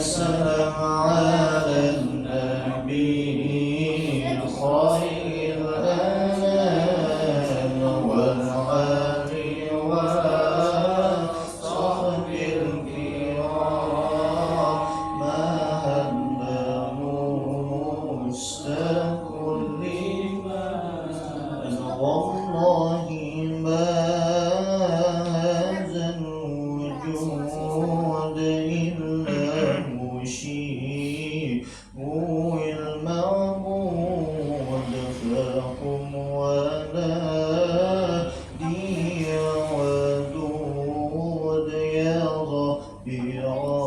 سلام على النبي خير الأنام والآل والصحب الكرام ما هم مشتاق لمن والله ما هذا الوجود إلا مشيب المعبود فهم ولا دي ودود يا ظهيرا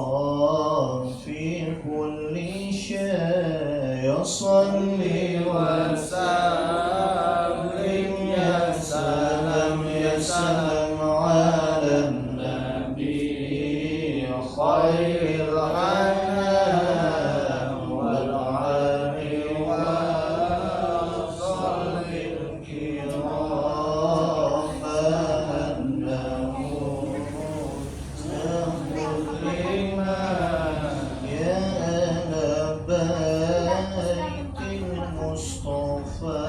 في كل شيء صلي وسلم يا سلام يا سلام على النبي خير الأنام والآل والصحب الكرام فأنه مستقل لمن يا أهل بيت المصطفى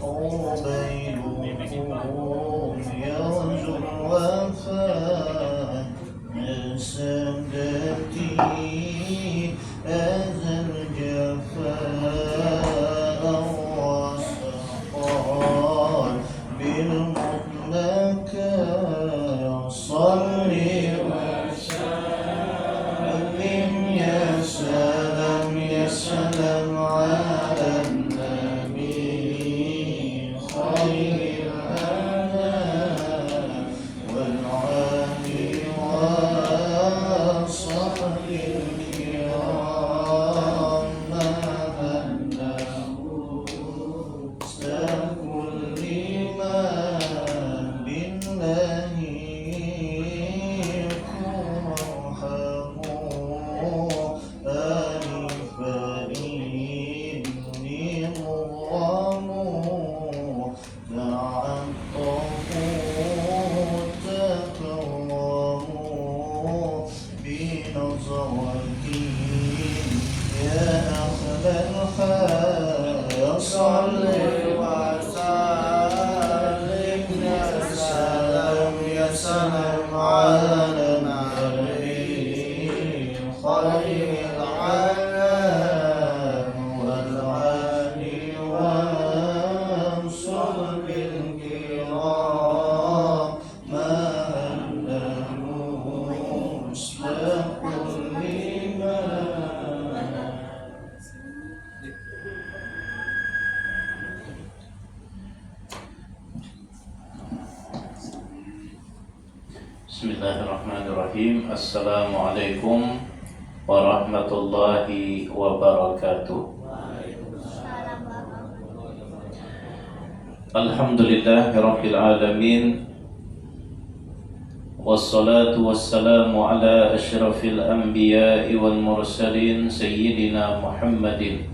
عبيدهم يرجو الوفاء سادتي هذا الجفاء والسقال بالمطلق صلي وسلم يا سلام يا سلام على النبي خير الأنام والآل والصحب الكرام ما بلغ مستقل لمن بالله يرحموا آل فإني مغرم دع الطاغوت تكرموا بنظرتي يا أهل الخير صلي وسلم يا سلام يا سلام على النبي خير العالم والآل والصحب الكرام ما له مستقل لمن Bismillahirrahmanirrahim. Assalamualaikum warahmatullahi wabarakatuh. Alhamdulillahirabbil alamin. Wassalatu wassalamu ala asyrafil anbiya'i wal mursalin sayyidina Muhammadin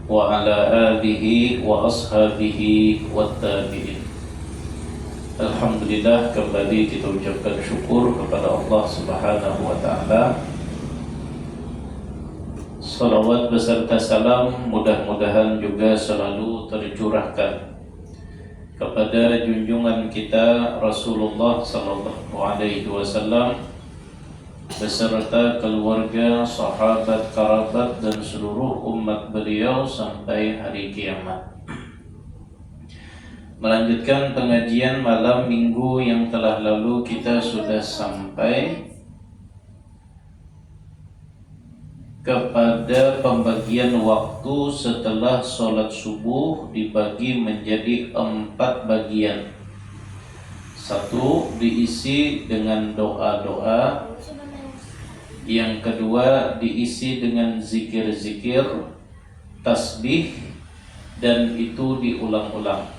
wa ala alihi wa ashabihi wat tabi'in. Alhamdulillah, kembali kita ucapkan syukur kepada Allah Subhanahu wa taala. Salawat beserta salam mudah-mudahan juga selalu tercurahkan kepada junjungan kita Rasulullah sallallahu alaihi wasallam beserta keluarga, sahabat, kerabat dan seluruh umat beliau sampai hari kiamat. Melanjutkan pengajian malam minggu yang telah lalu, kita sudah sampai kepada pembagian waktu setelah sholat subuh dibagi menjadi 4 bagian. 1 diisi dengan doa-doa, yang kedua diisi dengan zikir-zikir, tasbih, dan itu diulang-ulang.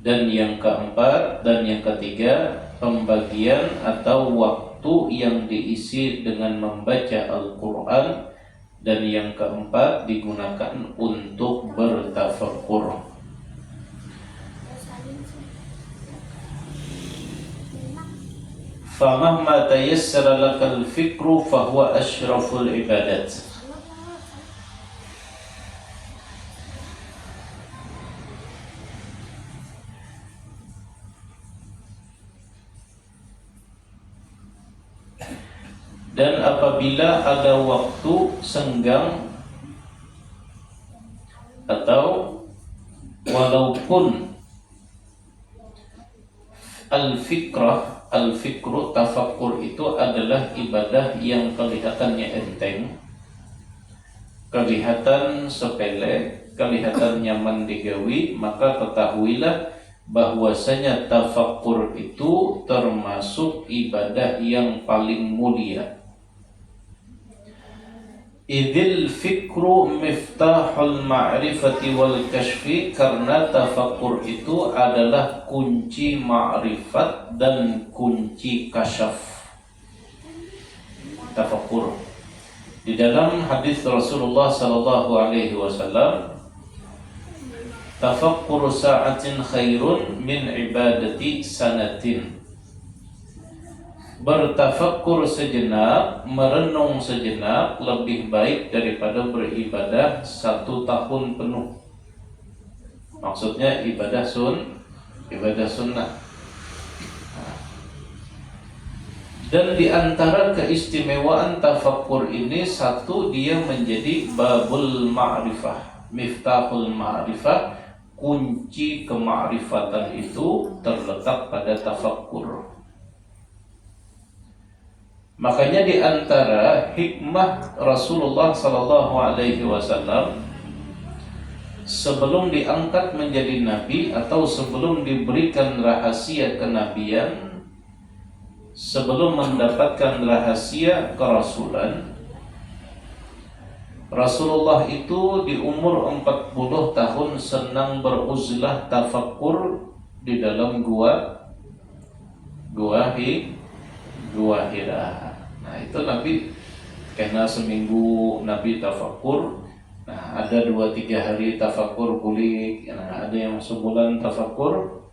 Dan yang keempat dan yang ketiga, pembagian atau waktu yang diisi dengan membaca Al-Quran, dan yang keempat digunakan untuk bertafakkur. famahma tayassara lakal fikru fahuwa asyraful ibadat. Dan apabila ada waktu senggang atau walaupun al-fikru tafakkur itu adalah ibadah yang kelihatannya enteng, kelihatan sepele, kelihatan nyaman digawi, maka ketahuilah bahwasanya tafakkur itu termasuk ibadah yang paling mulia. Idil fikru miftahul ma'rifati wal kashfi, karena tafakkur itu adalah kunci ma'rifat dan kunci kasyaf. Tafakkur di dalam hadis Rasulullah sallallahu alaihi wasallam, tafakkuru sa'atin khairun min ibadati sanatin. Bertafakkur sejenak, merenung sejenak lebih baik daripada beribadah 1 tahun penuh. Maksudnya ibadah sunnah. Dan di antara keistimewaan tafakkur ini, satu, dia menjadi babul ma'rifah, miftahul ma'rifah, kunci kemakrifatan itu terletak pada tafakkur. Makanya di antara hikmah Rasulullah sallallahu alaihi wasallam sebelum diangkat menjadi nabi atau sebelum diberikan rahasia kenabian, sebelum mendapatkan rahasia kerasulan, Rasulullah itu di umur 40 tahun senang beruzlah tafakkur di dalam gua Hira. Nah itu Nabi kena seminggu Nabi tafakkur. Nah ada 2-3 hari tafakkur pulih. Nah ada yang sebulan tafakkur.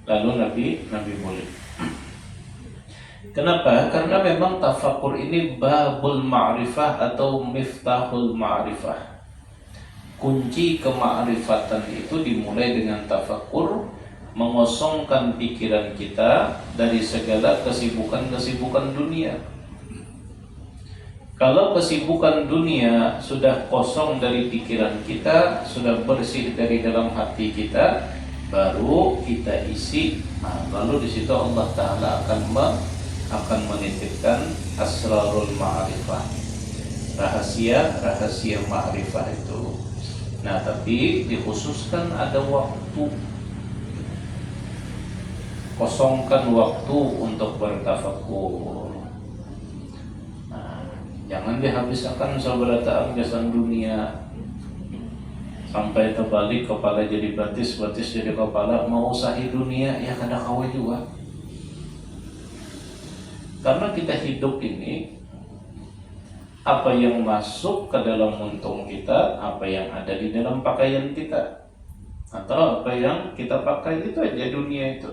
Lalu Nabi pulih. Kenapa? Karena memang tafakkur ini babul ma'rifah atau miftahul ma'rifah. Kunci kemakrifatan itu dimulai dengan tafakkur, mengosongkan pikiran kita dari segala kesibukan dunia. Kalau kesibukan dunia sudah kosong dari pikiran kita, sudah bersih dari dalam hati kita, baru kita isi. Nah, lalu di situ Allah Taala akan menitipkan asrarul ma'rifah, rahasia ma'rifah itu. Nah, tapi dikhususkan ada waktu. Kosongkan waktu untuk bertafakkur. Nah, jangan dihabiskan sabarataan kesan dunia sampai terbalik, kepala jadi batis jadi kepala, mau usahi dunia ya kada kawe juga. Karena kita hidup ini, apa yang masuk ke dalam muntung kita, apa yang ada di dalam pakaian kita, atau apa yang kita pakai, itu aja dunia itu.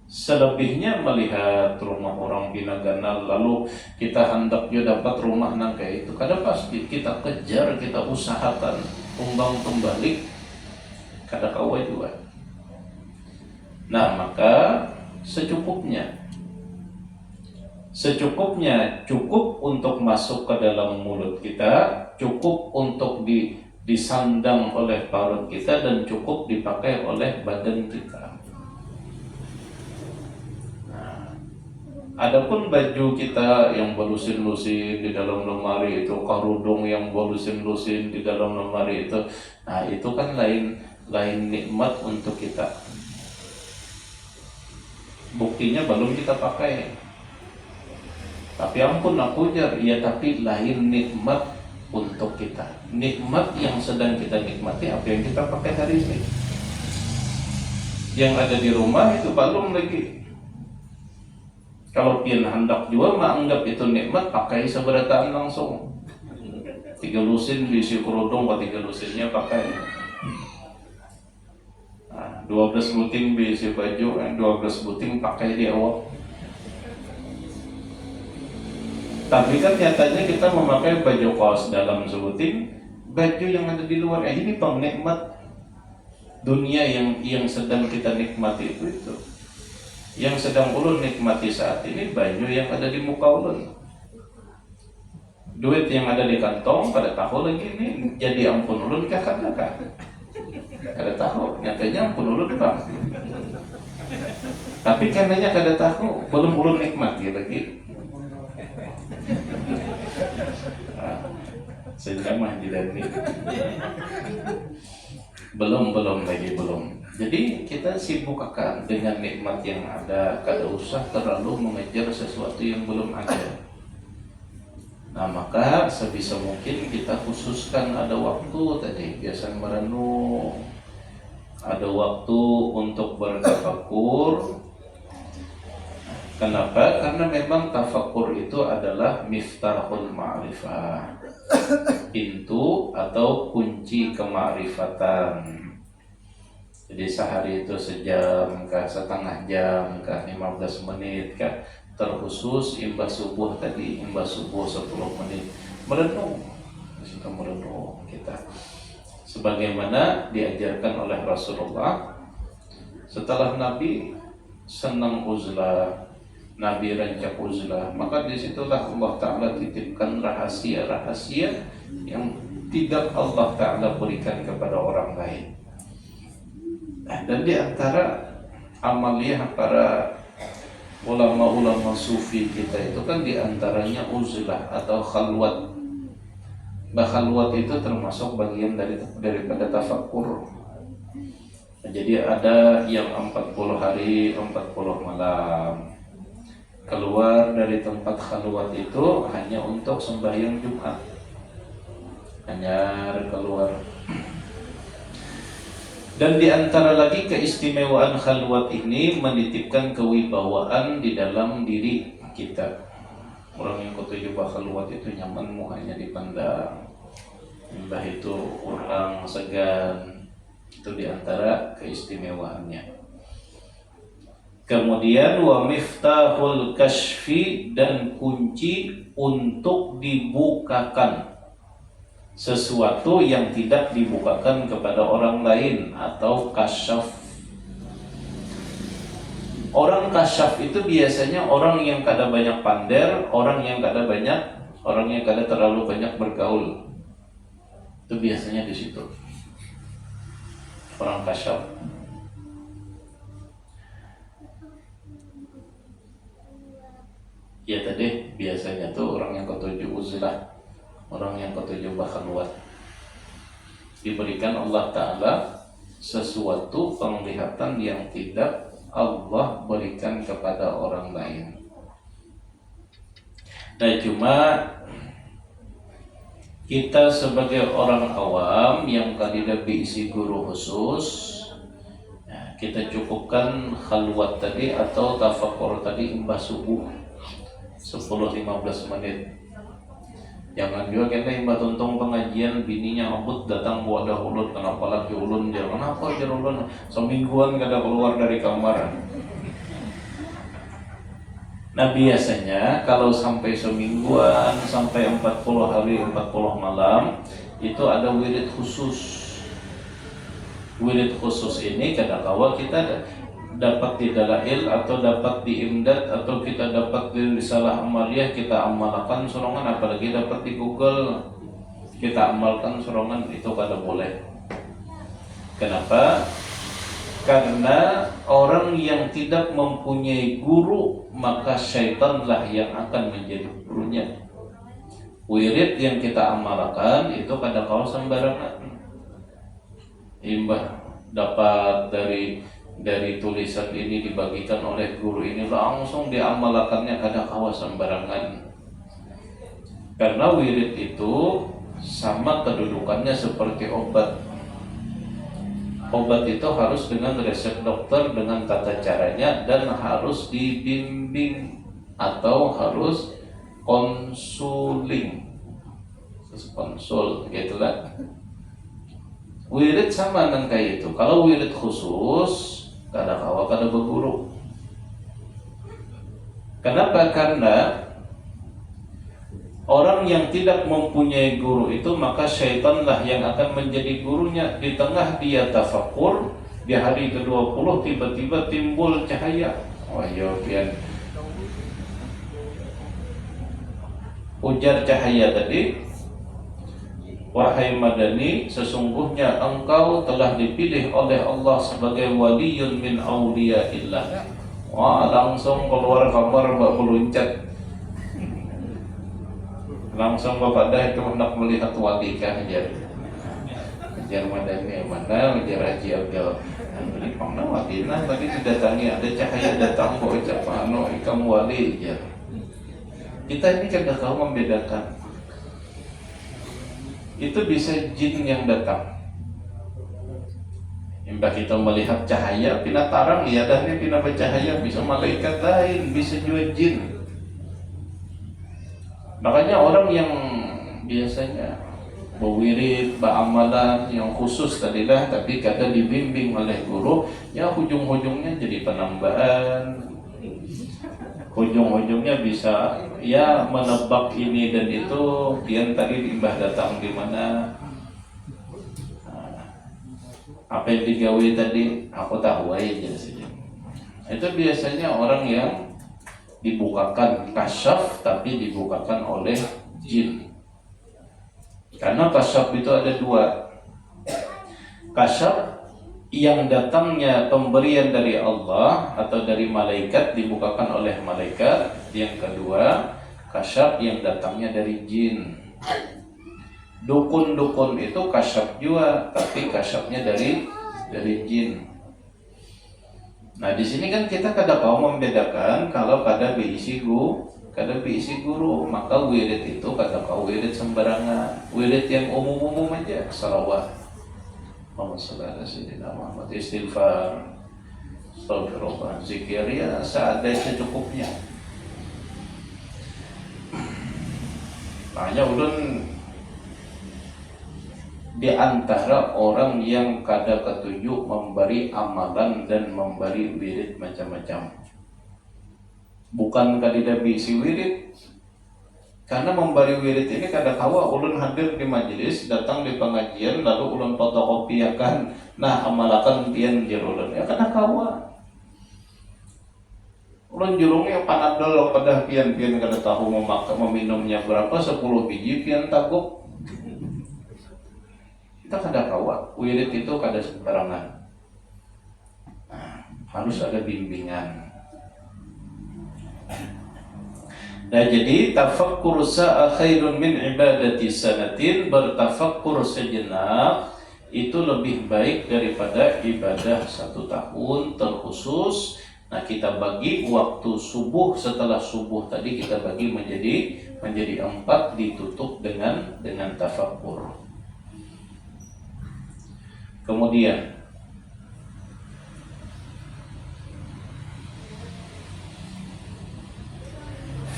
Selebihnya melihat rumah orang pinagana, lalu kita hendaknya dapat rumah nang kayak itu, kada pasti kita kejar, kita usahakan tumbang tumbalik, kada kawai juga. Nah maka secukupnya cukup untuk masuk ke dalam mulut kita, cukup untuk disandang oleh perut kita, dan cukup dipakai oleh badan kita. Adapun baju kita yang belusin-lusin di dalam lemari itu, kerudung yang belusin-lusin di dalam lemari itu, nah itu kan lain nikmat untuk kita. Buktinya belum kita pakai. Tapi ampun aku jar, ya tapi lain nikmat untuk kita. Nikmat yang sedang kita nikmati apa yang kita pakai hari ini. Yang ada di rumah itu belum lagi. Kalau pian hendak jual, menganggap itu nikmat, pakai seberataan langsung. 3 lusin diisi kerudung, 3 lusinnya pakai. Nah, 12 buting beli baju, 12 buting pakai di awak. Tapi kan nyatanya kita memakai baju kaos dalam sebuting, baju yang ada di luar. Ini pengnikmat dunia yang sedang kita nikmati itu. Yang sedang ulun nikmati saat ini baju yang ada di muka ulun. Duit yang ada di kantong pada tahu lagi ini jadi ampun ulun kah kada kah? Kada tahu, nyatanya ampun ulun bang. Tapi karenanya kada tahu, belum ulun nikmati lagi. Senjamah di ini belum jadi kita sibuk akan dengan nikmat yang ada, kada usah terlalu mengejar sesuatu yang belum ada. Nah maka sebisa mungkin kita khususkan ada waktu tadi biasa merenung, ada waktu untuk bertafakur. Kenapa? Karena memang tafakur itu adalah miftahul ma'rifah, pintu atau kunci kemakrifatan. Jadi sehari itu sejam kah, setengah jam kah, 15 menit kah, terkhusus imbas subuh tadi, imbas subuh 10 menit merenung. Kita merenung kita sebagaimana diajarkan oleh Rasulullah. Setelah Nabi senang uzlah, Nabi rancak uzlah, maka disitulah Allah Ta'ala titipkan rahasia-rahasia yang tidak Allah Ta'ala berikan kepada orang lain. Dan di antara amaliyah para ulama-ulama sufi kita itu kan di antaranya uzlah atau khalwat. Khalwat itu termasuk bagian daripada tafakkur. Jadi ada yang 40 hari, 40 malam. Keluar dari tempat khalwat itu hanya untuk sembahyang Jumat, hanya keluar. Dan di antara lagi keistimewaan khalwat ini menitipkan kewibawaan di dalam diri kita. Orang yang ketujuh khalwat itu nyaman hanya dipandang, entah itu orang segan, itu di antara keistimewaannya. Kemudian wa miftahul kashfi, dan kunci untuk dibukakan sesuatu yang tidak dibukakan kepada orang lain atau kasyaf. Orang kasyaf itu biasanya orang yang kada banyak pander, orang yang kada terlalu banyak bergaul. Itu biasanya di situ. Orang kasyaf. Ya tadi biasanya tuh orang yang ketujuh uzlah, orang yang ketujuh khalwat, diberikan Allah Ta'ala sesuatu penglihatan yang tidak Allah berikan kepada orang lain. Nah cuma kita sebagai orang awam yang tidak diisi guru khusus, kita cukupkan khalwat tadi atau tafakur tadi imbas subuh 10-15 menit. Jangan juga kita imbas tuntung pengajian bininya abut datang wadah ulun, kenapa lagi ulun jangan apa aja ulun semingguan kada keluar dari kamar. Nah biasanya kalau sampai semingguan, sampai 40 hari 40 malam itu ada wirid khusus. Wirid khusus ini kadang-kala kita dapat di dalail atau dapat di imdad atau kita dapat di risalah amaliyah, kita amalkan sorongan, apalagi dapat di Google kita amalkan sorongan, itu kada boleh. Kenapa? Karena orang yang tidak mempunyai guru maka syaitanlah yang akan menjadi gurunya. Wirid yang kita amalkan itu kadang-kala sembarangan. Imbah dapat dari tulisan ini dibagikan oleh guru ini langsung diamalkannya kadang-kala sembarangan. Karena wirid itu sama kedudukannya seperti obat. Obat itu harus dengan resep dokter, dengan tata caranya, dan harus dibimbing atau harus konsul, gitulah. Wirid sama dengan kayak itu. Kalau wirid khusus, kada kawa kada berguru. Kenapa? Karena orang yang tidak mempunyai guru itu, maka syaitanlah yang akan menjadi gurunya. Di tengah dia tafakur, di hari ke-20 tiba-tiba timbul cahaya. Wahyo pian. Ujar cahaya tadi, wahai Madani, sesungguhnya engkau telah dipilih oleh Allah sebagai waliyun min awliyaillah. Wah, langsung keluar kamar mbak meluncat. Langsung bapak dah itu hendak melihat wali kah ajar Madani mana ajar Haji Abdul. Ini mana wali nah tadi didatangi ada cahaya datang kok ucap ano ikam wali ajar. Kita ini kadang kau membedakan. Itu bisa jin yang datang. Mbak kita melihat cahaya pina tarang ya dah ini pina bercahaya, bisa malaikat lain, bisa juga jin. Makanya orang yang biasanya berwirid, beramalan yang khusus tadilah, tapi kadang dibimbing oleh guru, ya ujung-ujungnya jadi penambahan, ujung-ujungnya bisa ya menebak ini dan itu, pian tadi limbah datang di mana, apa yang digawe tadi, aku tahu aja sih. Itu biasanya orang yang dibukakan kasyaf tapi dibukakan oleh jin. Karena kasyaf itu ada dua. Kasyaf yang datangnya pemberian dari Allah atau dari malaikat, dibukakan oleh malaikat. Yang kedua, kasyaf yang datangnya dari jin. Dukun-dukun itu kasyaf juga, tapi kasyafnya dari jin. Nah di sini kan kita kada mau membedakan kalau kada diisi guru, maka wirid itu kada kau wirid sembarangan, wirid yang umum-umum aja, salawat, Muhammad sallallahu alaihi wasallam, istighfar, astagfirullah, zikir ya seadanya secukupnya. Makanya ulun di antara orang yang kada ketujuh memberi amalan dan memberi wirid macam-macam. Bukan kada bisi wirid, karena memberi wirid ini kada kawa ulun hadir di majelis, datang di pengajian lalu ulun fotokopiakan, nah amalakan pian jar ulun, ya kada kawa. Ulun jurungnya panadol pada pian kada tahu meminumnya berapa, 10 biji pian taguk. Kita kada kawa, wirid itu kada sembarangan. Nah, harus ada bimbingan. Nah jadi tafakkur sa'a khairun min ibadati sanatin, bertafakkur sejenak itu lebih baik daripada ibadah 1 tahun terkhusus. Nah kita bagi waktu subuh, setelah subuh tadi kita bagi menjadi 4, ditutup dengan tafakkur. Kemudian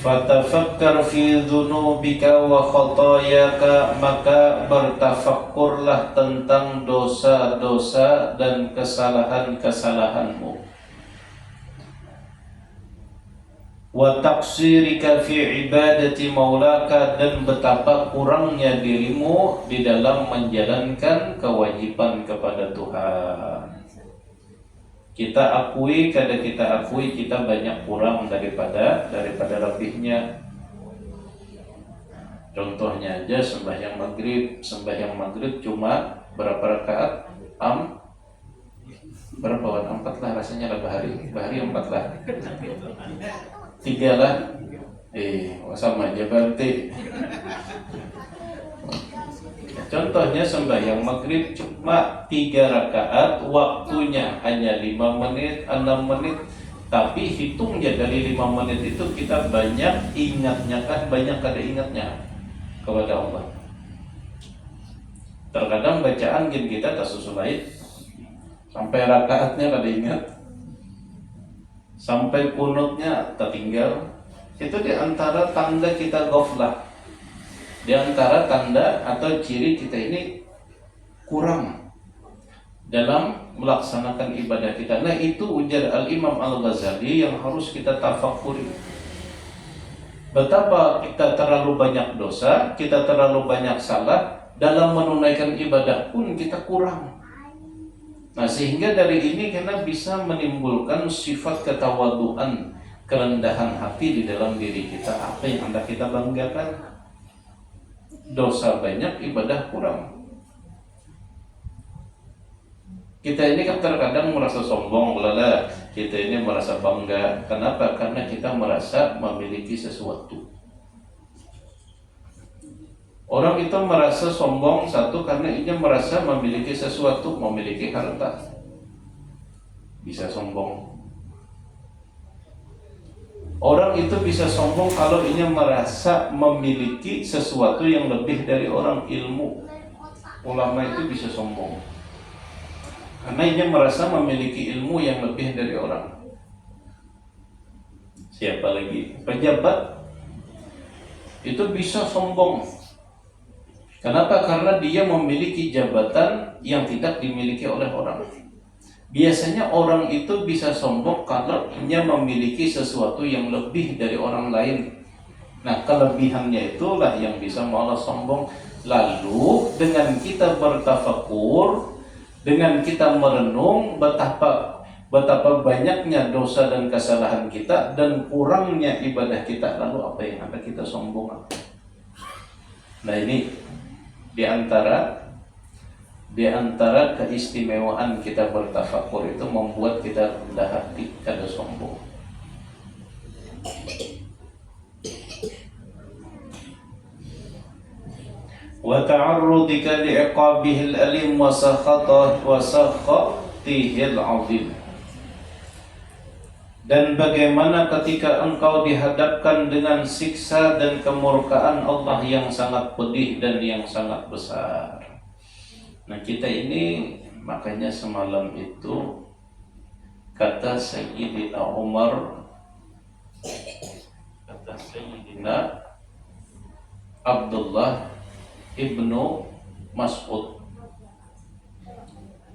fatafakkar fi dzunubika wa khatayaka, maka bertafakkurlah tentang dosa-dosa dan kesalahan-kesalahanmu. Wa taqsirika fi ibadati maulaka, dan betapa kurangnya dirimu di dalam menjalankan kewajiban kepada Tuhan. Kita akui, kada kita akui, kita banyak kurang daripada lebihnya. Contohnya aja sembahyang maghrib cuma berapa rakaat? Berapa? 4 lah rasanya lah bahari 4 lah. 3 lah. Sama aja berarti. Contohnya sembahyang maghrib cuma 3 rakaat, waktunya hanya 5 menit, 6 menit. Tapi hitungnya dari 5 menit itu kita banyak ingatnya kan, banyak kada ingatnya kepada Allah. Terkadang bacaan kita tak sesuai, sampai rakaatnya kada ingat, sampai kunutnya tertinggal. Itu di antara tanda kita ghaflah, di antara tanda atau ciri kita ini kurang dalam melaksanakan ibadah kita. Nah, itu ujar Al-Imam Al-Ghazali yang harus kita tafakuri. Betapa kita terlalu banyak dosa, kita terlalu banyak salah, dalam menunaikan ibadah pun kita kurang. Nah, sehingga dari ini kita bisa menimbulkan sifat ketawaduan, kerendahan hati di dalam diri kita. Apa yang hendak kita banggakan? Dosa banyak, ibadah kurang. Kita ini kan terkadang merasa sombong, lala. Kita ini merasa bangga. Kenapa? Karena kita merasa memiliki sesuatu. Orang itu merasa sombong satu karena ia merasa memiliki sesuatu, memiliki harta. Bisa sombong. Orang itu bisa sombong kalau ia merasa memiliki sesuatu yang lebih dari orang, ilmu. Ulama itu bisa sombong karena ia merasa memiliki ilmu yang lebih dari orang. Siapa lagi? Pejabat itu bisa sombong. Kenapa? Karena dia memiliki jabatan yang tidak dimiliki oleh orang. Biasanya orang itu bisa sombong kalau ia memiliki sesuatu yang lebih dari orang lain. Nah, kelebihannya itulah yang bisa malah sombong. Lalu dengan kita bertafakur, dengan kita merenung betapa banyaknya dosa dan kesalahan kita dan kurangnya ibadah kita, lalu apa yang akan kita sombong? Nah, ini di antara keistimewaan kita bertafakur itu membuat kita rendah hati, kada sombong. Wa ta'arrudika li'iqabihil alim wa sakhatihil azim. Dan bagaimana ketika engkau dihadapkan dengan siksa dan kemurkaan Allah yang sangat pedih dan yang sangat besar. Nah, kita ini makanya semalam itu kata Sayyidina Umar, kata Sayyidina Abdullah Ibnu Mas'ud,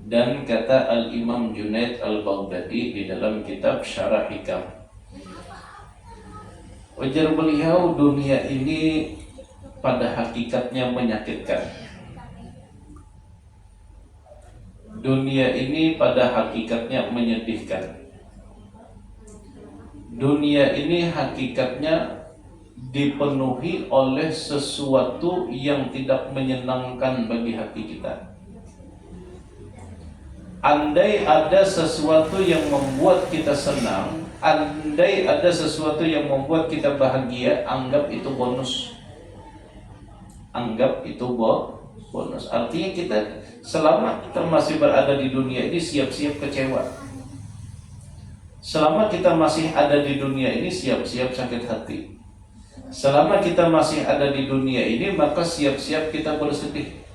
dan kata Al-Imam Junaid Al-Baghdadi di dalam kitab Syarah Hikam. Ujar beliau, dunia ini pada hakikatnya menyakitkan. Dunia ini pada hakikatnya menyedihkan. Dunia ini hakikatnya dipenuhi oleh sesuatu yang tidak menyenangkan bagi hati kita. Andai ada sesuatu yang membuat kita senang, andai ada sesuatu yang membuat kita bahagia, anggap itu bonus. Anggap itu bonus. Artinya kita selama kita masih berada di dunia ini siap-siap kecewa. Selama kita masih ada di dunia ini siap-siap sakit hati. Selama kita masih ada di dunia ini maka siap-siap kita bersedih.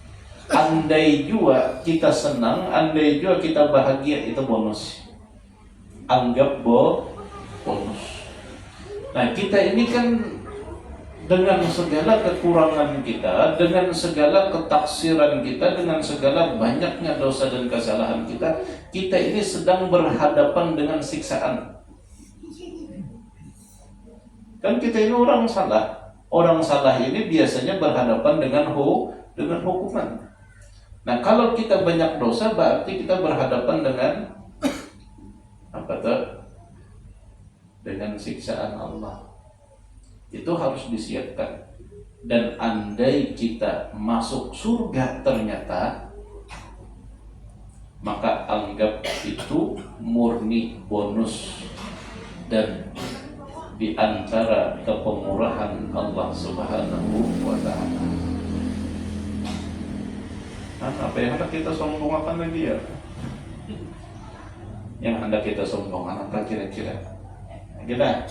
Andai juga kita senang, andai juga kita bahagia, itu bonus. Anggap bonus. Nah, kita ini kan dengan segala kekurangan kita, dengan segala ketaksiran kita, dengan segala banyaknya dosa dan kesalahan kita, kita ini sedang berhadapan dengan siksaan. Kan kita ini orang salah. Orang salah ini biasanya berhadapan dengan hukuman. Nah, kalau kita banyak dosa berarti kita berhadapan dengan apa tuh? Dengan siksaan Allah. Itu harus disiapkan. Dan andai kita masuk surga ternyata, maka anggap itu murni bonus dan di antara kepemurahan Allah Subhanahu wa ta'ala. Nah, apa yang hendak kita sombongkan lagi ya? Yang hendak kita sombongkan apa kira-kira? Kita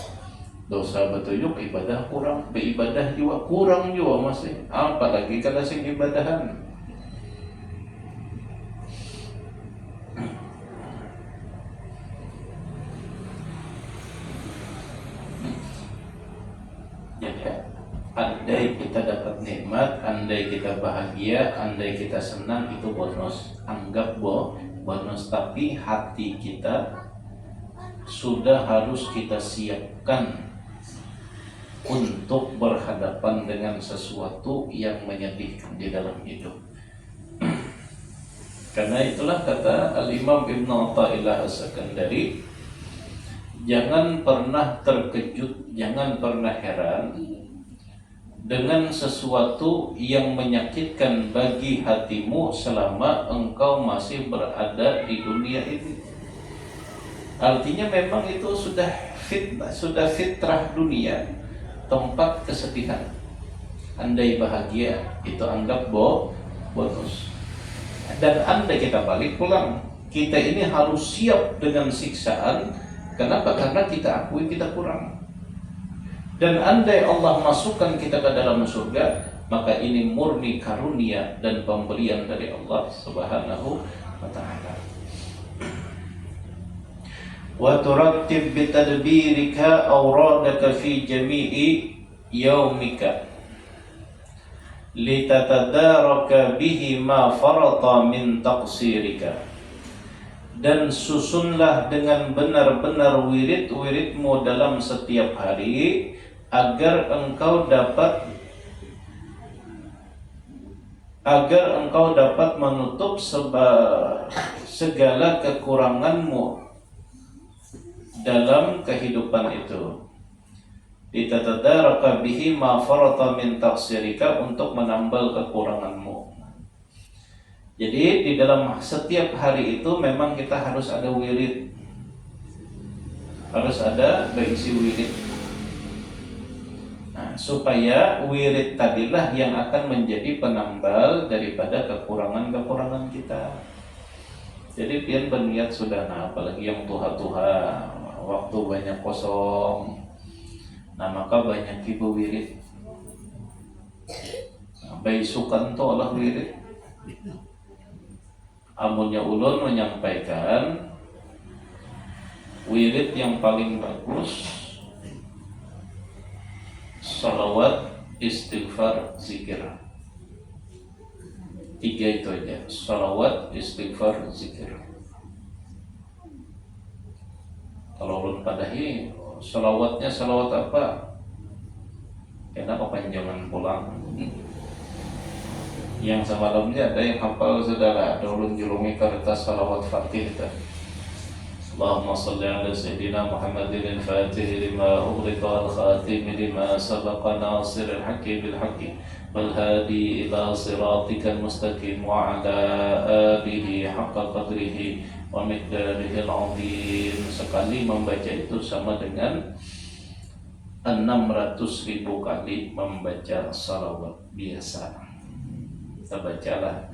dosa betuyuk, ibadah kurang, beribadah juga kurang juga masih. Apalagi kada sing ibadahan. Jadi andai kita dapat nikmat, andai kita bahagia, andai kita senang, itu bonus. Anggap bonus, tapi hati kita sudah harus kita siapkan untuk berhadapan dengan sesuatu yang menyedihkan di dalam hidup. Karena itulah kata Al-Imam Ibn Athaillah As-Sakandari, jangan pernah terkejut, jangan pernah heran dengan sesuatu yang menyakitkan bagi hatimu selama engkau masih berada di dunia ini. Artinya memang itu sudah fitrah dunia, tempat kesedihan. Andai bahagia, itu anggap bonus. Dan andai kita balik pulang, kita ini harus siap dengan siksaan. Kenapa? Karena kita akui kita kurang. Dan andai Allah masukkan kita ke dalam surga, maka ini murni karunia dan pemberian dari Allah Subhanahu wa ta'ala. Wa turattib bitadbirika awradaka fi jami'i yaumika litatadaraka bihi ma farata min taqsirika. Dan susunlah dengan benar-benar wirid-wiridmu dalam setiap hari, agar engkau dapat menutup segala kekuranganmu dalam kehidupan itu. Litatadaraka bihi ma farata min taqsirika, untuk menambal kekuranganmu. Jadi di dalam setiap hari itu memang kita harus ada wirid, harus ada berisi wirid. Nah, supaya wirid tadilah yang akan menjadi penambal daripada kekurangan-kekurangan kita. Jadi pian berniat sudah, nah apalagi yang tuha-tuha, waktu banyak kosong, nah maka banyak ibu wirid. Baisukan to olah wirid. Amunnya ulun menyampaikan wirid yang paling bagus salawat, istighfar, zikir. 3 itu aja. Salawat, istighfar, zikir. Kalau ulun padahi, salawatnya salawat apa? Kenapa panjangan pulang? Yang semalamnya ada yang hafal saudara, ada ulun julungi kertas salawat Fatih itu. Allahumma salli ala sayyidina Muhammadin al-Fatih lima ughliqa al-khatim lima sabaqa nasiril haqqi bil haqqi wal hadi ila siratikal mustaqim wa ala alihi haqqa qadrihi wa miqdarihi al-azim. Sekali membaca itu sama dengan 600.000 kali membaca salawat biasa. Kita bacalah.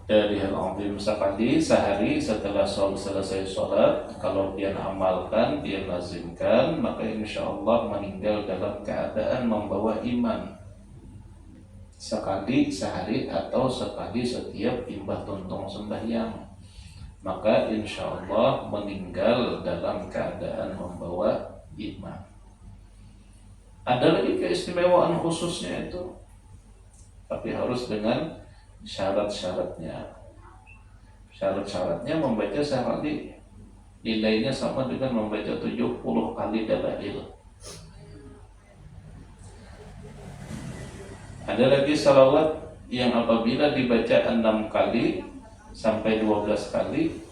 Dari al-azim sekali sehari setelah selesai sholat, kalau dia amalkan, dia lazimkan, maka insya Allah meninggal dalam keadaan membawa iman. Sekali sehari atau sekali setiap imbah tuntung sembahyang, maka insya Allah meninggal dalam keadaan membawa iman. Ada lagi keistimewaan khususnya itu, tapi harus dengan syarat-syaratnya. Syarat-syaratnya membaca sehari nilainya sama dengan membaca 70 kali dalail. Ada lagi salawat yang apabila dibaca 6 kali sampai 12 kali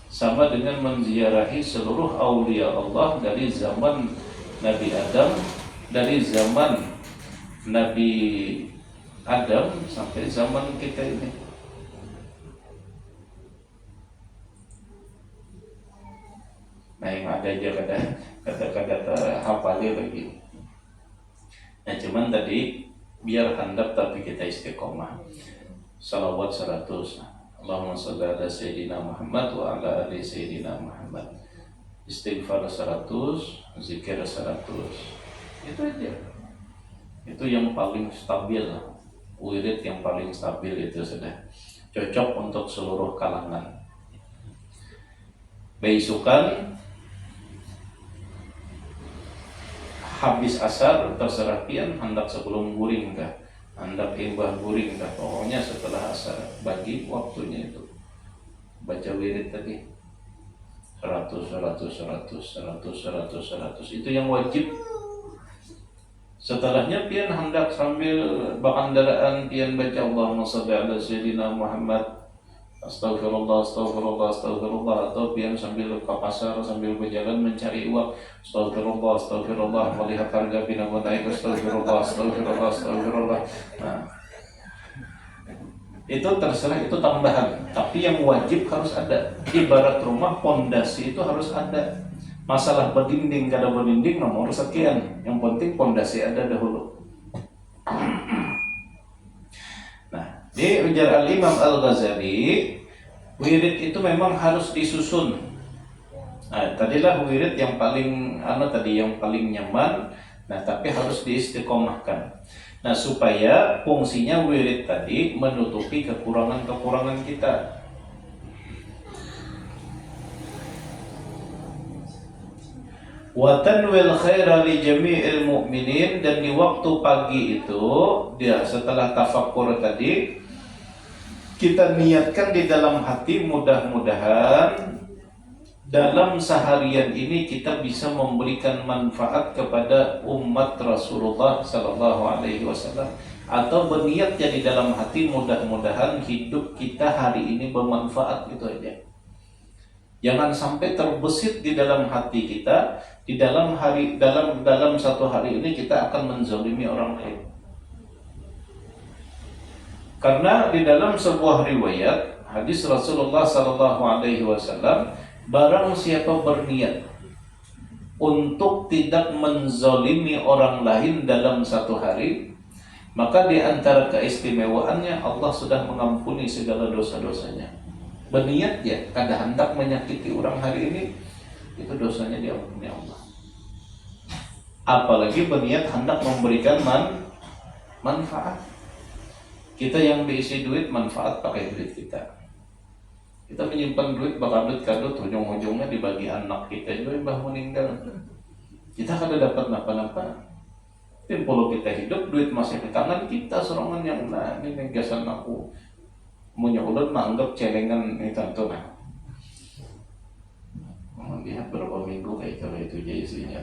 sama dengan menziarahi seluruh aulia Allah dari zaman Nabi Adam, dari zaman Nabi Adam sampai zaman kita ini. Nah yang ada aja kata-kata hafalnya lagi. Nah cuman tadi biar handap tapi kita istiqomah. Salawat 100. Allahumma shalli ala sayyidina Muhammad wa ala ali sayyidina Muhammad. Istighfar 100, zikir 100. Itu aja. Itu yang paling stabil. Wirid yang paling stabil itu sudah cocok untuk seluruh kalangan. Beisukan habis asar terserah pian hendak sebelum guring kah handap imbah guring dah, pokoknya setelah asar bagi waktunya itu baca wirid tadi 100 itu yang wajib. Setelahnya pian hendak sambil berkendaraan pian baca Allahumma shalli ala sayyidina Muhammad, astagfirullah, astagfirullah, astagfirullah, atau pian sambil ke pasar sambil berjalan mencari uang, astagfirullah, astagfirullah, melihat harga pinang naik, astagfirullah, astagfirullah, astagfirullah. Nah, itu terserah, itu tambahan, tapi yang wajib harus ada. Ibarat rumah, pondasi itu harus ada. Masalah berdinding, kada berdinding nomor sekian, yang penting pondasi ada dahulu. Nah, di ujar Al-Imam Al-Ghazali, wirid itu memang harus disusun. Nah, tadilah wirid yang paling yang paling nyaman, nah tapi harus diistiqomahkan. Nah, supaya fungsinya wirid tadi menutupi kekurangan-kekurangan kita. Wa tanwil khaira li jami'il mu'minin, dan di waktu pagi itu dia setelah tafakkur tadi kita niatkan di dalam hati, mudah-mudahan dalam seharian ini kita bisa memberikan manfaat kepada umat Rasulullah sallallahu alaihi wasallam, atau berniat jadi dalam hati mudah-mudahan hidup kita hari ini bermanfaat, itu aja. Jangan sampai terbesit di dalam hati kita, di dalam satu hari ini kita akan menzalimi orang lain. Karena di dalam sebuah riwayat hadis Rasulullah sallallahu alaihi wasallam, barang siapa berniat untuk tidak menzalimi orang lain dalam satu hari, maka di antara keistimewaannya Allah sudah mengampuni segala dosa-dosanya. Berniat ya, kada hendak menyakiti orang hari ini, itu dosanya diampuni Allah. Apalagi berniat hendak memberikan manfaat. Kita yang diisi duit, manfaat pakai duit kita. Kita menyimpan duit, bakal duit kadut, ujung-ujungnya dibagi anak kita juga yang bah meninggal. Kita kada dapat napa-napa. Tapi kalau kita hidup, duit masih di tangan kita, serangan yang ini negasan aku. Punya ulun menganggap celengan itu nah. Lihat berapa minggu kayak kalau itu jadi isinya.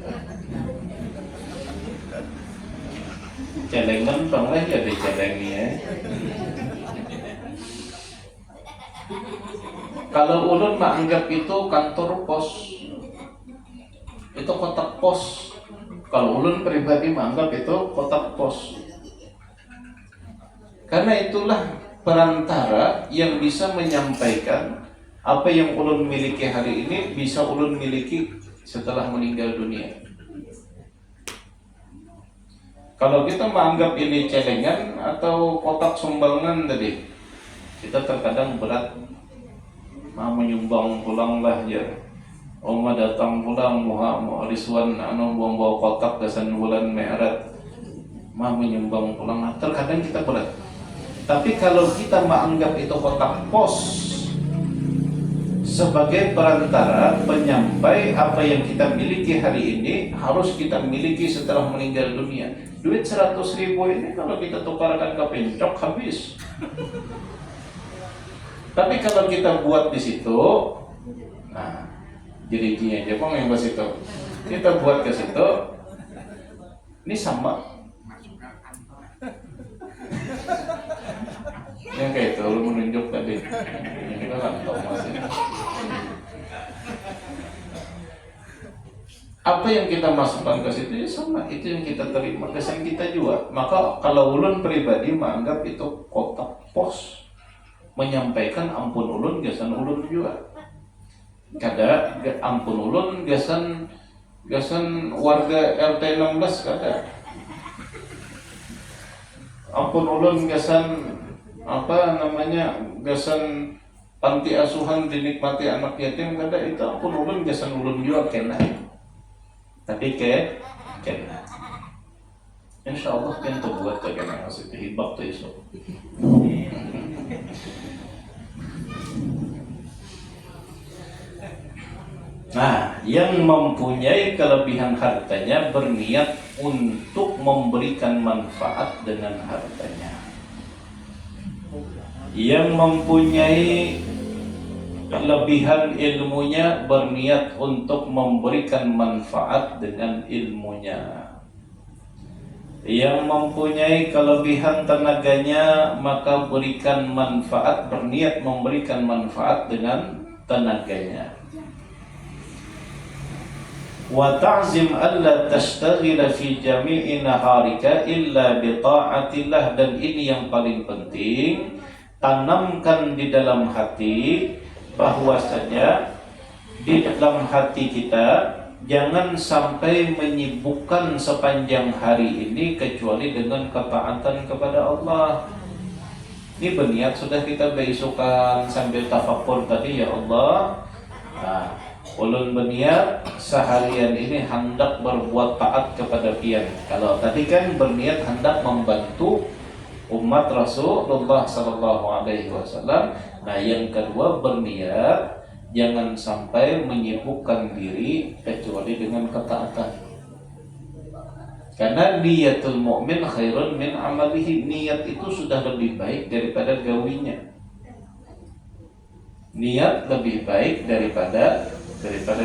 Celengan pernah jadi celengnya. Kalau ulun menganggap itu kantor pos, itu kotak pos. Kalau ulun pribadi menganggap itu kotak pos. Karena itulah perantara yang bisa menyampaikan apa yang ulun miliki hari ini bisa ulun miliki setelah meninggal dunia. Kalau kita menganggap ini celengan atau kotak sumbangan tadi, kita terkadang berat mau menyumbang pulang lah ya. Oma datang pulang mau riswan bawa kotak kesan bulan Mi'raj, mau menyumbang pulang, terkadang kita berat. Tapi kalau kita menganggap itu kotak pos sebagai perantara penyampai apa yang kita miliki hari ini harus kita miliki setelah meninggal dunia. Duit 100.000 ini kalau kita tukarkan ke pencok habis. Tapi kalau kita buat di situ, nah jadinya Jepang yang ke situ, kita buat ke situ, ini sama. Yang kayak itu lu menunjuk tadi, ini kan kantong masih. Apa yang kita masukkan ke situ ya sama, itu yang kita terima, kesan kita juga. Maka kalau ulun pribadi menganggap itu kotak pos, menyampaikan ampun ulun, gasan ulun juga. Kada ampun ulun, gasan warga RT 16 kada. Ampun ulun gasan gasan panti asuhan dinikmati anak yatim kada, itu ampun ulun gasan ulun juga kena. Tapi kena. Insyaallah kan buat kena maksudnya hibak tu iso. Nah, yang mempunyai kelebihan hartanya berniat untuk memberikan manfaat dengan hartanya. Yang mempunyai kelebihan ilmunya berniat untuk memberikan manfaat dengan ilmunya. Yang mempunyai kelebihan tenaganya maka berikan manfaat, berniat memberikan manfaat dengan tenaganya. Wa ta'zim alla tashtagila fi jami'i naharika illa bi ta'atillah, dan ini yang paling penting, tanamkan di dalam hati bahwasanya di dalam hati kita jangan sampai menyibukkan sepanjang hari ini kecuali dengan ketaatan kepada Allah. Ini berniat sudah kita beisukan sambil tafakkur tadi, ya Allah, nah, ulun berniat seharian ini hendak berbuat taat kepada pian. Kalau tadi kan berniat hendak membantu umat Rasulullah sallallahu alaihi wasallam. Nah, yang kedua berniat jangan sampai menyibukkan diri kecuali dengan ketaatan. Karena niyatul mu'min khairun min amalihi, niat itu sudah lebih baik daripada gawinya. Niat lebih baik daripada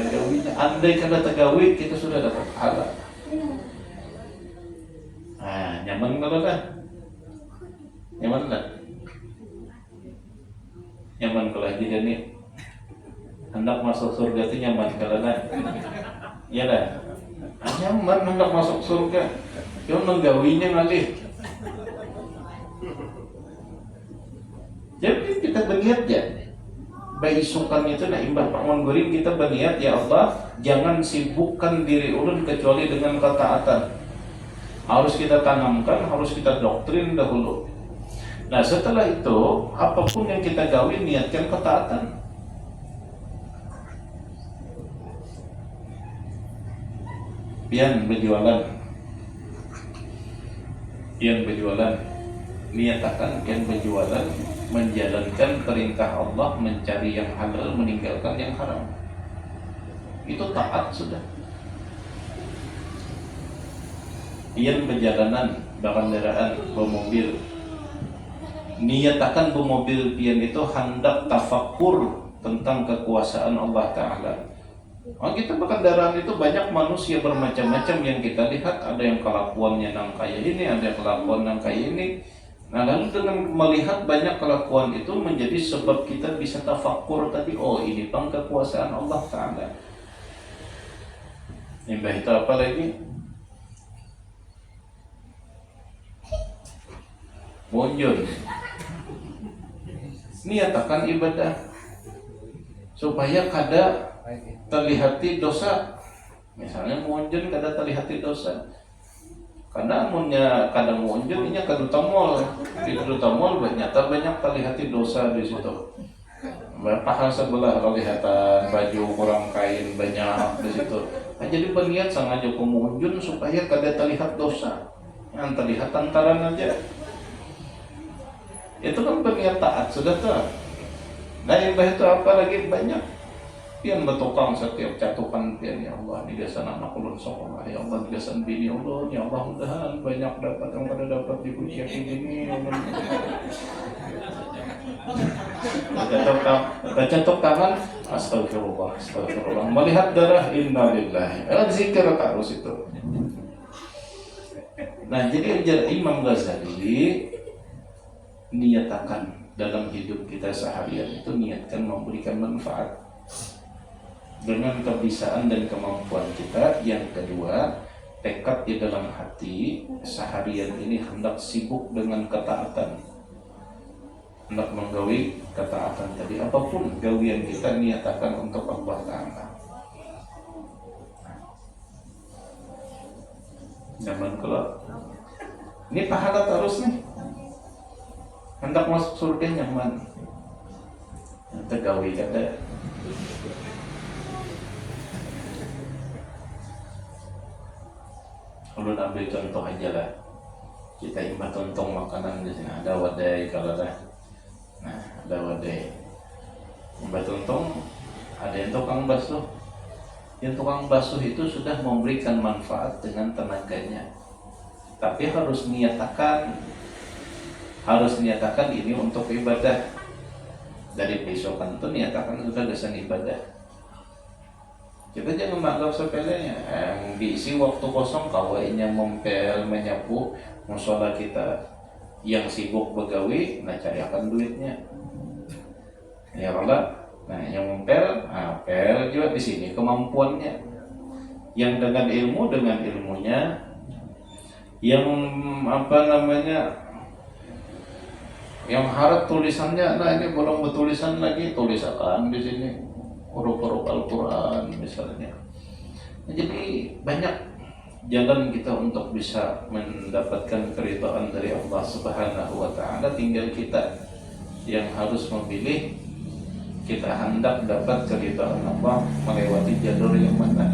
gawinya. Andai kata tergawi kita sudah dapat pahala. Nah, nyaman kalau dah? Nyaman tak? Nyaman kalau haji dan nih hendak masuk surga itu nyaman kalau dah? Iya dah? Nyaman hendak masuk surga. Cuma menggawinya ngalih. Jadi kita berniat ya. Baisukan itu nak imbah bangun guring kita berniat, ya Allah, jangan sibukkan diri ulun kecuali dengan ketaatan. Harus kita tanamkan, harus kita doktrin dahulu. Nah, setelah itu apapun yang kita gawi niatkan ketaatan. Pian berjualan, niatakan pian berjualan menjalankan perintah Allah, mencari yang halal, meninggalkan yang haram. Itu taat sudah. Pian berjalanan, berkendaraan, bermobil, niatakan bermobil pian itu hendak tafakkur tentang kekuasaan Allah Ta'ala. Kita berkendaraan itu banyak manusia bermacam-macam yang kita lihat. Ada yang kelakuannya nang kayak ini, ada yang kelakuan nang kayak ini. Nah, lalu dengan melihat banyak kelakuan itu menjadi sebab kita bisa tafakkur tadi, oh ini bang kekuasaan Allah Ta'ala. Mbah itu apa lagi? Munjul. Niatakan ibadah supaya kada terlihati dosa. Misalnya munjul kada terlihati dosa. Karena amunnya kadang munjul ini keduta mall. Di keduta mall banyak terlihati dosa di situ. Paha sebelah kelihatan, baju kurang kain banyak di situ. Nah, jadi berniat sengaja kemunjul supaya kada terlihat dosa. Yang terlihat antaran aja. Itu kan berniat taat sudah tuh. Nah, yang itu apa lagi banyak. Pian bertukang setiap catukan pian, ya Allah, di desa anak ulun sekolah, ya Allah, di desa bini ulun, ya Allah, mudahan banyak dapat yang pada dapat di usia ini. Bercatuk tangan, astagfirullah, melihat darah, innalillahi. Zikir terus itu. Nah, jadi ajar Imam Ghazali, niatakan dalam hidup kita seharian itu, niatkan memberikan manfaat dengan kebisaan dan kemampuan kita. Yang kedua, tekad di dalam hati seharian ini hendak sibuk dengan ketaatan, hendak menggawi ketaatan tadi. Apapun gawian kita niatakan untuk Allah Ta'ala. Zaman kalau ini pahala terus nih, hendak masuk surga nyaman, tergawi kada. Ulun ambil contoh aja lah. Kita imbah tontong makanan di sini, ada wadai kalau dah. Nah, ada wadai. Imbah tontong, ada yang tukang bakso. Yang tukang basuh itu sudah memberikan manfaat dengan tenaganya, tapi harus niatakan ini untuk ibadah. Dari besokan itu niatakan sudah dasar ibadah. Kita jangan menganggap sepelenya. Yang diisi waktu kosong kawainya mempel, menyapu musola kita. Yang sibuk begawi, nah cari akan duitnya. Ya Allah. Nah, yang mempel, pel juga di sini kemampuannya. Yang dengan ilmunya, yang yang harap tulisannya, nah ini belum bertulisan lagi, tulisakan di sini huruf-huruf Al-Quran misalnya. Nah, jadi banyak jalan kita untuk bisa mendapatkan keridhaan dari Allah Subhanahu wa Ta'ala. Tinggal kita yang harus memilih. Kita hendak dapat keridhaan Allah melewati jalur yang mana.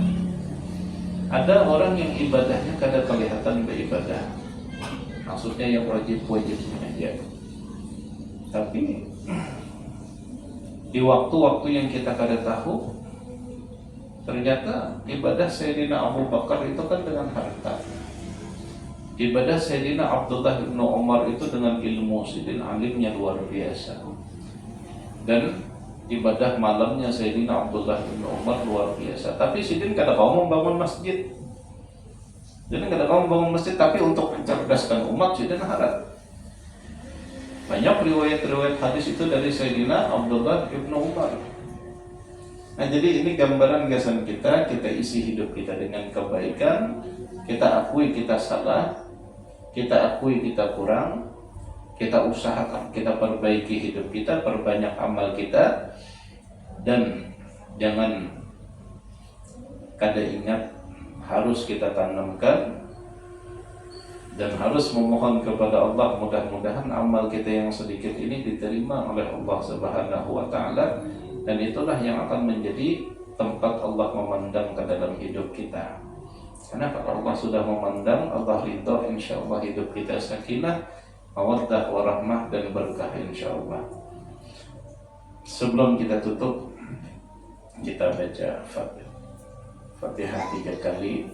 Ada orang yang ibadahnya kada kelihatan beribadah, maksudnya yang wajib-wajibnya aja. Tapi di waktu-waktu yang kita kada tahu, ternyata ibadah Sayyidina Abu Bakar itu kan dengan harta. Ibadah Sayyidina Abdullah bin Umar itu dengan ilmu, sidin alimnya luar biasa. Dan ibadah malamnya Sayyidina Abdullah bin Umar luar biasa. Tapi sidin kada mau membangun masjid. Jadi kada mau membangun masjid, tapi untuk mencerdaskan umat sidin harap. Banyak riwayat-riwayat hadis itu dari Sayyidina Abdullah bin Umar. Nah, jadi ini gambaran gasan kita isi hidup kita dengan kebaikan. Kita akui kita salah, kita akui kita kurang, kita usahakan, kita perbaiki hidup kita, perbanyak amal kita, dan jangan kada ingat harus kita tanamkan dan harus memohon kepada Allah, mudah-mudahan amal kita yang sedikit ini diterima oleh Allah Subhanahu wa Ta'ala, dan itulah yang akan menjadi tempat Allah memandang ke dalam hidup kita. Karena kalau Allah sudah memandang, Allah ridha, insya Allah hidup kita sakinah, mawaddah, warahmah, dan berkah insya-Allah. Sebelum kita tutup, kita baca Fatihah 3 kali,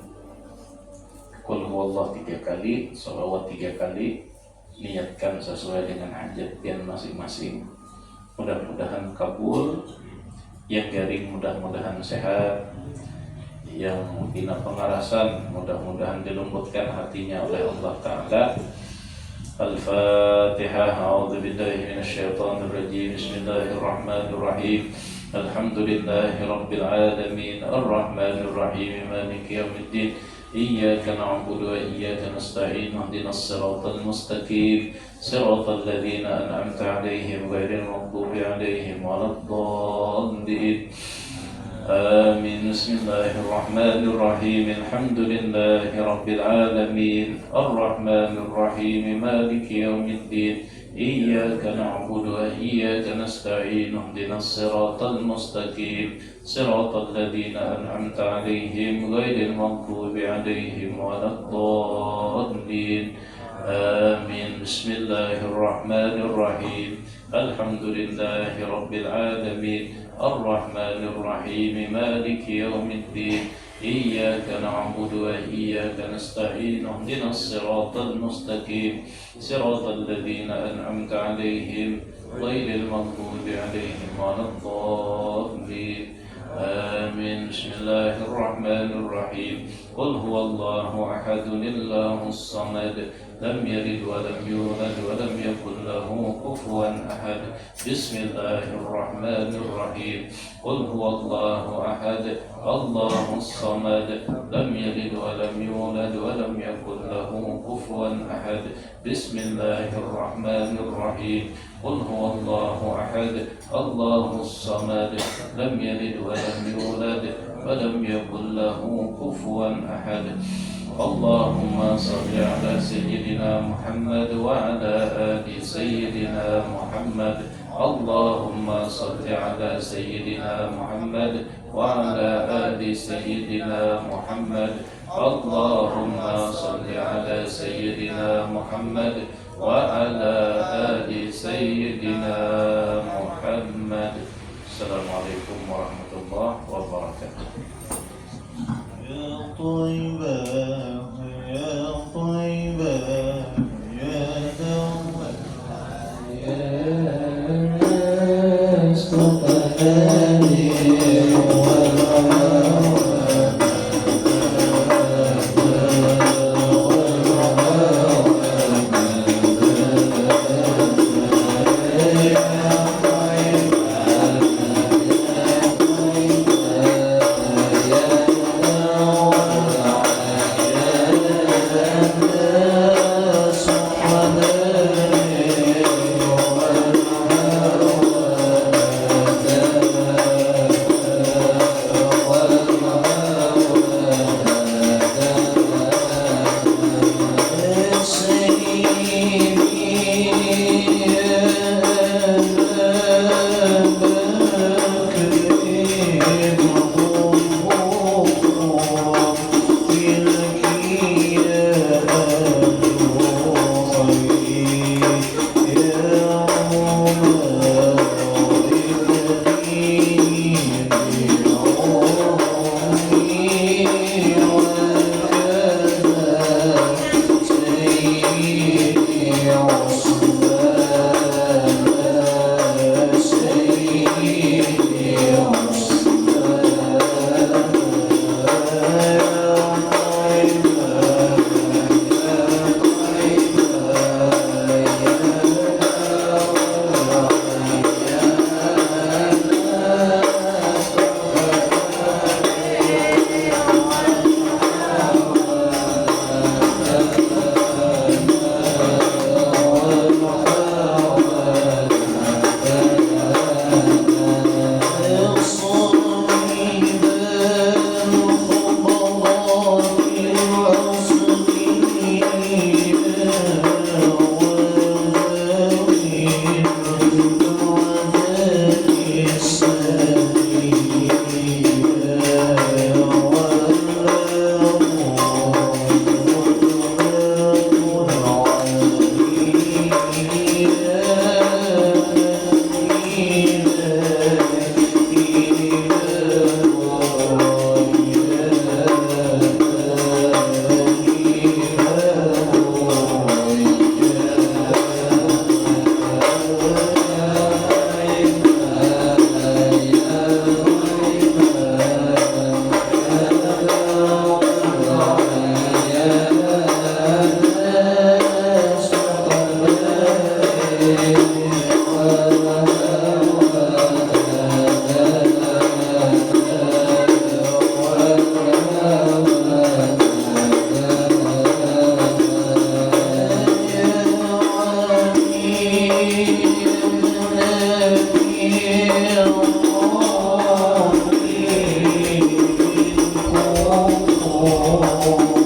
Qul huwallah 3 kali, sholawat 3 kali. Niatkan sesuai dengan hajat yang masing-masing. Mudah-mudahan kabul. Yang garing mudah-mudahan sehat. Yang bina pengarasan mudah-mudahan dilembutkan hatinya oleh Allah Ta'ala. Al-Fatihah. A'udzubillahi minasyaitonirrajim. Bismillahirrahmanirrahim. Alhamdulillahi rabbil alamin. Ar-Rahmanirrahim. Maliki yaumiddin. Iyyaka na'budu wa iyyaka nasta'in. Ihdinas siratal mustaqim. Siratal ladzina an'amta 'alaihim ghairil maghdubi 'alaihim waladdallin. Amin. Bismillahirrahmanirrahim. Alhamdulillahi rabbil alamin. Ar-Rahmanirrahim. Maliki yaumiddin. Iyyaka na'budu wa iyyaka nasta'in. Ihdinas siratal mustaqim. Siratal ladzina an'amta 'alaihim ghairil maghdubi 'alaihim waladdallin. Amin. Bismillahirrahmanirrahim. Alhamdulillahi rabbil alamin. Ar-Rahmanirrahim. Maliki yaumiddin. Iyyaka na'budu wa iyyaka nasta'in. Ihdinas siratal mustaqim. Siratal ladzina an'amta 'alaihim ghairil maghdubi 'alaihim waladdallin. Amin. Bismillahirrahmanirrahim. Qul huwallahu ahadun Allahus samad. Lam yalid wa lam yulad wa lam yakul lahu kufuwan ahad. Bismillahirrahmanirrahim. Qul huwallahu ahad Allahus samad. Lam yalid wa lam yulad wa lam yakul lahu kufuwan ahad. Bismillahirrahmanirrahim. Qul huwallahu ahad Allahus samad. Lam yalid wa lam yulad wa lam yakul lahu kufuwan ahad. Allahumma salli ala Sayyidina Muhammad wa ala ali Sayyidina Muhammad. Allahumma salli ala Sayyidina Muhammad wa ala ali Sayyidina Muhammad. Allahumma salli ala Sayyidina Muhammad wa ala ali Sayyidina Muhammad. Assalamualaikum warahmatullahi wabarakatuh. طيبة يا طيبة يا دوما يا استقبالي Oh